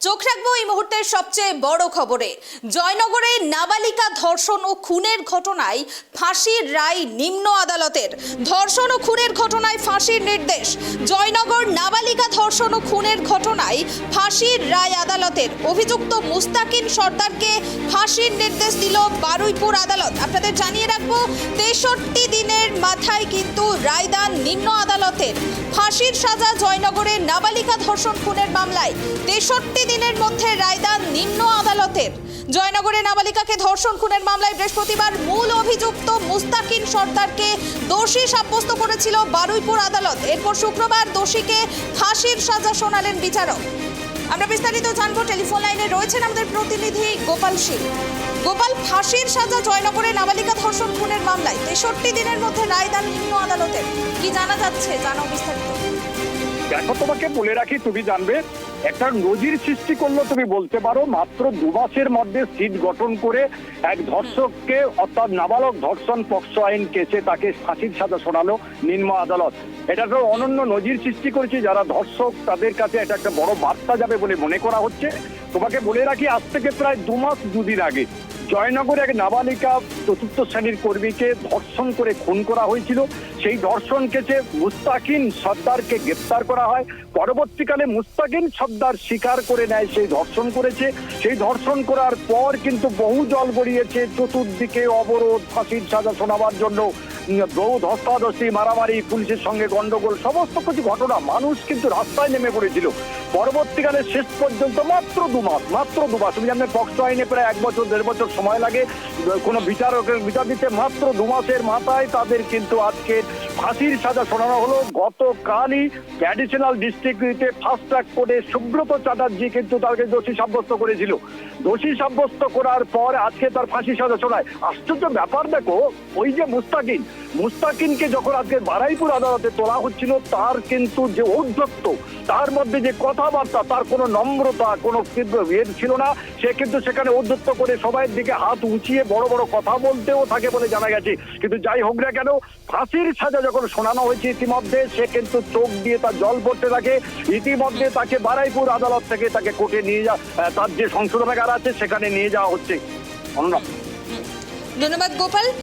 চোখ রাখবো এই মুহূর্তের সবচেয়ে বড় খবরে। জয়নগরে নাবালিকা ধর্ষণ ও খুনের ঘটনায় ফাঁসির রায় নিম্ন আদালতের। ধর্ষণ ও খুনের ঘটনায় ফাঁসির নির্দেশ। জয়নগর নাবালিকা ধর্ষণ ও খুনের ঘটনায় ফাঁসির রায় আদালতের। অভিযুক্ত মুস্তাকিন সর্দারকে ফাঁসির নির্দেশ দিল বারুইপুর আদালত। আপনাদের জানিয়ে রাখবো 63 দিনের মাথায় কিন্তু রায়দান নিম্ন আদালতের। ফাঁসির সাজা জয়নগরের নাবালিকা ধর্ষণ খুনের মামলায় 63 দিনের মধ্যে রায়দান নিম্ন আদালতের। জয়নগরে নাবালিকাকে ধর্ষণ খুনের মামলায় বৃহস্পতিবার মূল অভিযুক্ত মুস্তাকিন সর্দারকে দোষী সাব্যস্ত করেছিল বারুইপুর আদালত। এরপর শুক্রবার দোষীকে ফাঁসির সাজা শোনালেন বিচারক। আমরা বিস্তারিত জানবো, টেলিফোন লাইনে রয়েছেন আমাদের প্রতিনিধি গোপাল শীল। গোপাল, ফাঁসির সাজা জয়নগরে নাবালিকা ধর্ষণ খুনের মামলায় 63 দিনের মধ্যে রায়দান নিম্ন আদালতের। কি জানা যাচ্ছে, জানাও বিস্তারিত। দেখো, তোমাকে বলে রাখি, তুমি জানবে একটা নজির সৃষ্টি করলো তুমি বলতে পারো। মাত্র 2 মাসের মধ্যে সিট গঠন করে এক ধর্ষককে, অর্থাৎ নাবালক ধর্ষণ পক্সো আইন কেসে তাকে ফাঁসির সাজা শোনালো নিম্ন আদালত। এটা তো অনন্য নজির সৃষ্টি করেছে। যারা ধর্ষক তাদের কাছে এটা একটা বড় বার্তা যাবে বলে মনে করা হচ্ছে। তোমাকে বলে রাখি, আজ থেকে প্রায় 2 মাস 2 দিন আগে জয়নগরে এক নাবালিকা 4th শ্রেণীর কর্মীকে ধর্ষণ করে খুন করা হয়েছিল। সেই ধর্ষণ কেসে মুস্তাকিন সর্দারকে গ্রেপ্তার করা হয়। পরবর্তীকালে মুস্তাকিন সর্দার স্বীকার করে নেয় সেই ধর্ষণ করেছে। সেই ধর্ষণ করার পর কিন্তু বহু জল গড়িয়েছে, চতুর্দিকে অবরোধ, ফাঁসির সাজা শোনাবার জন্য বহু ধস্তাধস্তি, মারামারি, পুলিশের সঙ্গে গন্ডগোল, সমস্ত কিছু ঘটনা। মানুষ কিন্তু রাস্তায় নেমে পড়েছিল। পরবর্তীকালে শেষ পর্যন্ত মাত্র 2 মাস তুমি জানেন পক্সো আইনে প্রায় 1 বছর 1.5 বছর সময় লাগে কোনো বিচারকের বিচার দিতে। মাত্র 2 মাসের মাথায় তাদের কিন্তু আজকে ফাঁসির সাজা শোনানো হলো। গতকালই অ্যাডিশনাল ডিস্ট্রিক্টে ফাস্ট ট্র্যাক কোর্টে সুব্রত চ্যাটার্জি কিন্তু তাকে দোষী সাব্যস্ত করেছিল। দোষী সাব্যস্ত করার পর আজকে তার ফাঁসির সাজা শোনায়। আশ্চর্য ব্যাপার, দেখো, ওই যে মুস্তাকিনকে যখন আজকে বারুইপুর আদালতে তোলা হচ্ছিল, তার কিন্তু যে ঔদ্ধত্য, তার মধ্যে যে কথাবার্তা, তার কোনো নম্রতা, কোনো ভেদ ছিল না। সে কিন্তু সেখানে ঔদ্ধত্য করে সবাই দিকে হাত উঁচিয়ে বড় বড় কথা বলতেও থাকে বলে জানা গেছে। কিন্তু যাই হোক না কেন, ফাঁসির সাজা যখন শোনানো হয়েছে ইতিমধ্যে, সে কিন্তু চোখ দিয়ে তার জল পড়তে থাকে। ইতিমধ্যে তাকে বারুইপুর আদালত থেকে তাকে কোর্টে নিয়ে তার যে সংশোধনাগার আছে সেখানে নিয়ে যাওয়া হচ্ছে। ধন্যবাদ গোপাল।